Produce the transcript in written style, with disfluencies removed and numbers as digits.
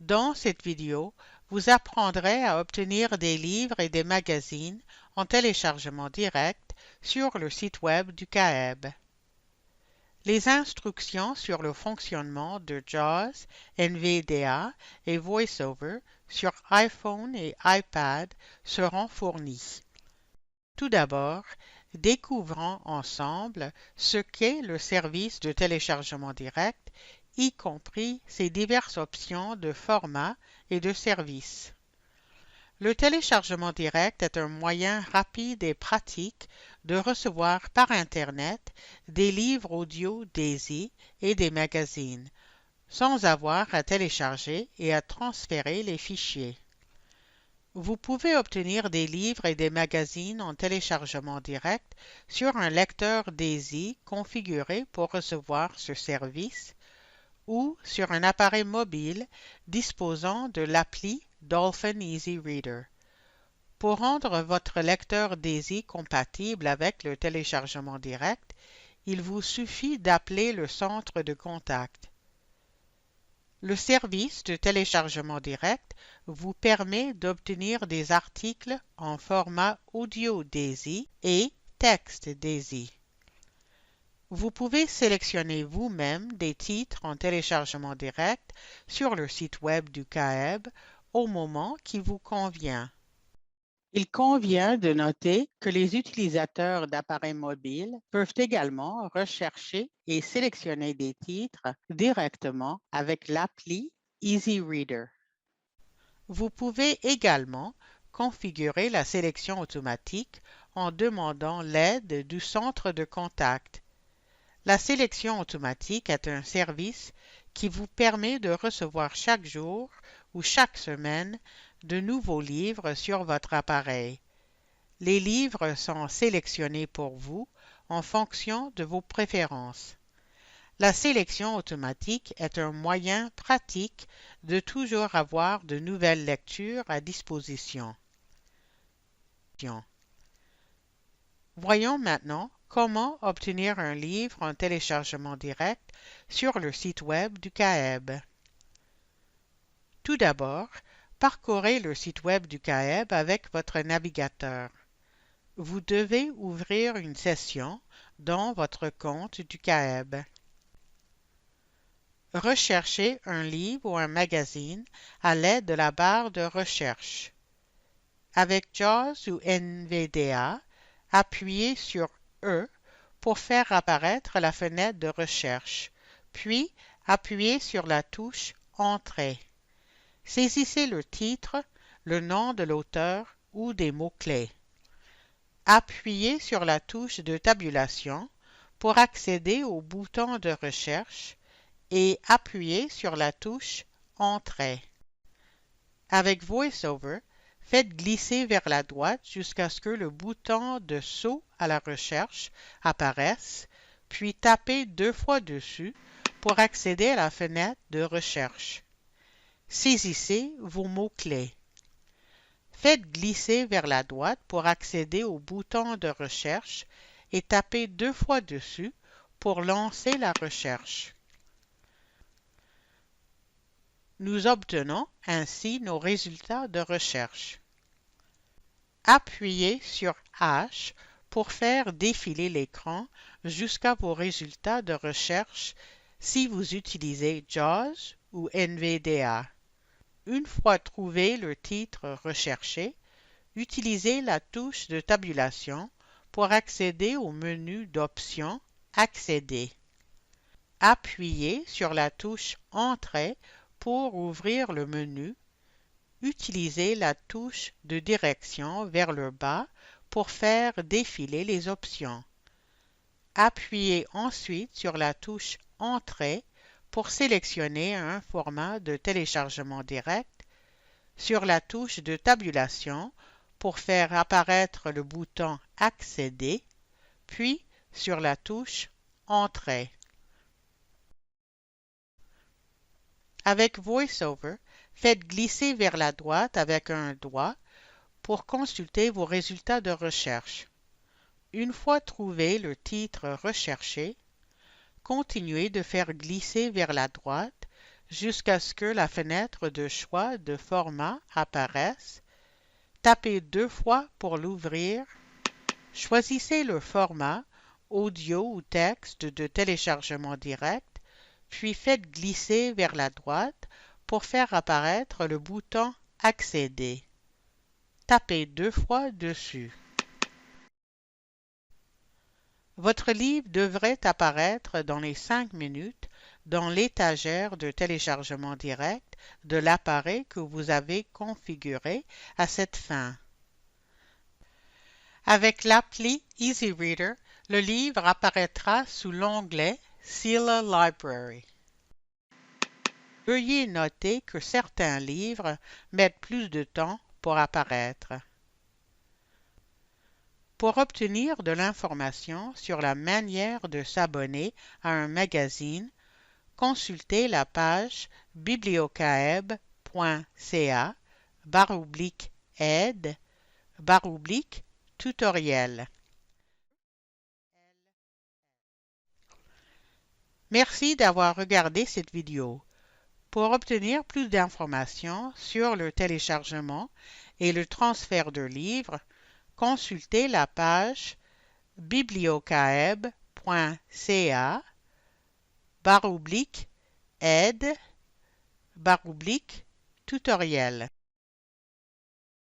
Dans cette vidéo, vous apprendrez à obtenir des livres et des magazines en téléchargement direct sur le site web du CAEB. Les instructions sur le fonctionnement de JAWS, NVDA et VoiceOver sur iPhone et iPad seront fournies. Tout d'abord, découvrons ensemble ce qu'est le service de téléchargement direct, y compris ses diverses options de format et de service. Le téléchargement direct est un moyen rapide et pratique de recevoir par Internet des livres audio DAISY et des magazines, sans avoir à télécharger et à transférer les fichiers. Vous pouvez obtenir des livres et des magazines en téléchargement direct sur un lecteur DAISY configuré pour recevoir ce service ou sur un appareil mobile disposant de l'appli Dolphin Easy Reader. Pour rendre votre lecteur DAISY compatible avec le téléchargement direct, il vous suffit d'appeler le centre de contact. Le service de téléchargement direct vous permet d'obtenir des articles en format audio DAISY et texte DAISY. Vous pouvez sélectionner vous-même des titres en téléchargement direct sur le site web du CAEB au moment qui vous convient. Il convient de noter que les utilisateurs d'appareils mobiles peuvent également rechercher et sélectionner des titres directement avec l'appli Easy Reader. Vous pouvez également configurer la sélection automatique en demandant l'aide du centre de contact. La sélection automatique est un service qui vous permet de recevoir chaque jour ou chaque semaine de nouveaux livres sur votre appareil. Les livres sont sélectionnés pour vous en fonction de vos préférences. La sélection automatique est un moyen pratique de toujours avoir de nouvelles lectures à disposition. Voyons maintenant comment obtenir un livre en téléchargement direct sur le site web du CAEB. Tout d'abord, parcourez le site web du CAEB avec votre navigateur. Vous devez ouvrir une session dans votre compte du CAEB. Recherchez un livre ou un magazine à l'aide de la barre de recherche. Avec JAWS ou NVDA, appuyez sur E pour faire apparaître la fenêtre de recherche, puis appuyez sur la touche Entrée. Saisissez le titre, le nom de l'auteur ou des mots-clés. Appuyez sur la touche de tabulation pour accéder au bouton de recherche et appuyez sur la touche Entrée. Avec VoiceOver, faites glisser vers la droite jusqu'à ce que le bouton de saut à la recherche apparaisse, puis tapez 2 fois dessus pour accéder à la fenêtre de recherche. Saisissez vos mots-clés. Faites glisser vers la droite pour accéder au bouton de recherche et tapez 2 fois dessus pour lancer la recherche. Nous obtenons ainsi nos résultats de recherche. Appuyez sur H pour faire défiler l'écran jusqu'à vos résultats de recherche si vous utilisez JAWS ou NVDA. Une fois trouvé le titre recherché, utilisez la touche de tabulation pour accéder au menu d'options Accéder. Appuyez sur la touche Entrée pour ouvrir le menu. Utilisez la touche de direction vers le bas pour faire défiler les options. Appuyez ensuite sur la touche Entrée pour sélectionner un format de téléchargement direct, sur la touche de tabulation pour faire apparaître le bouton Accéder, puis sur la touche Entrée. Avec VoiceOver, faites glisser vers la droite avec un doigt pour consulter vos résultats de recherche. Une fois trouvé le titre recherché, continuez de faire glisser vers la droite jusqu'à ce que la fenêtre de choix de format apparaisse. Tapez 2 fois pour l'ouvrir. Choisissez le format audio ou texte de téléchargement direct, puis faites glisser vers la droite pour faire apparaître le bouton Accéder. Tapez 2 fois dessus. Votre livre devrait apparaître dans les 5 minutes dans l'étagère de téléchargement direct de l'appareil que vous avez configuré à cette fin. Avec l'appli EasyReader, le livre apparaîtra sous l'onglet Sila Library. Veuillez noter que certains livres mettent plus de temps pour apparaître. Pour obtenir de l'information sur la manière de s'abonner à un magazine, consultez la page bibliocaeb.ca/aide/tutoriel. Merci d'avoir regardé cette vidéo. Pour obtenir plus d'informations sur le téléchargement et le transfert de livres, consultez la page bibliocaeb.ca/aide/tutoriel.